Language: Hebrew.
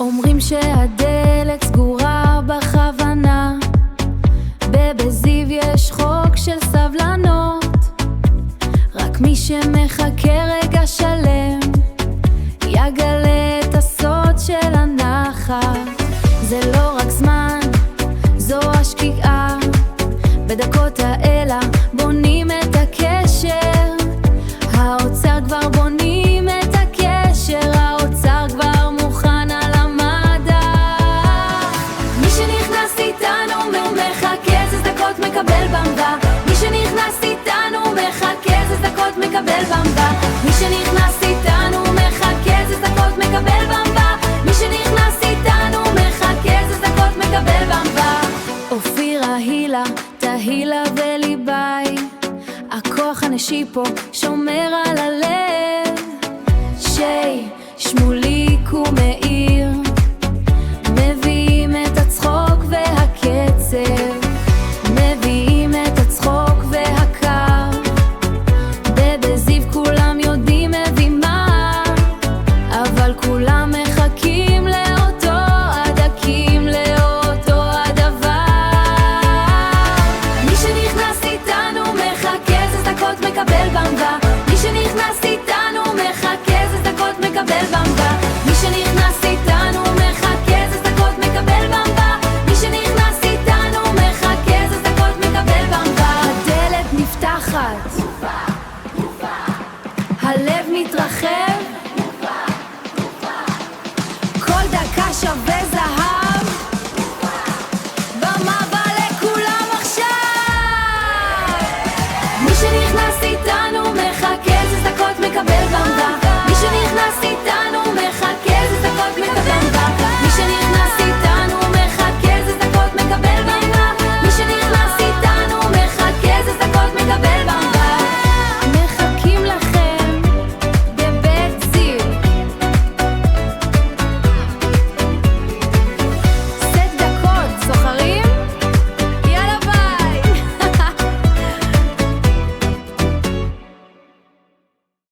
אומרים שהדלת סגורה בכוונה, בזיו יש חוק של סבלנות, רק מי שמחכה רגע שלם יגלה את הסוד של הנחת. זה לא רק זמן, זו השקיעה, בדקות האלה בונים את הקשר. האוצר כבר בונים את הקשר, האוצר כבר מוכן על המדע. מי שנכנס איתנו מחכה 10 דקות מקבל במבה, מי שנכנס איתנו מחכה 10 דקות מקבל במבה, מי שנכנס איתנו מחכה 10 דקות מקבל במבה, מי שנכנס איתנו מחכה 10 דקות מקבל במבה. אופירה, הילה, תהילה וליבאי, הכוח הנשי פה שומר על הלב. שי, שמוליק ומאיר מביאים את הצחוק והקצב, מביאים את הצחוק והקר. בזיו כולם יודעים מביא מה, אבל כולם מחכים לאותו הדקים, לאותו הדבר. מי שנכנס איתנו מחכה 10 דקות מקבל במבה, מי שנכנס איתנו מחכה 10 דקות מקבל במבה, מי שנכנס איתנו מחכה 10 דקות מקבל במבה, מי שנכנס איתנו מחכה 10 דקות מקבל במבה. הדלת נפתחת, הלב מתרחב, כל דקה שווה זהב.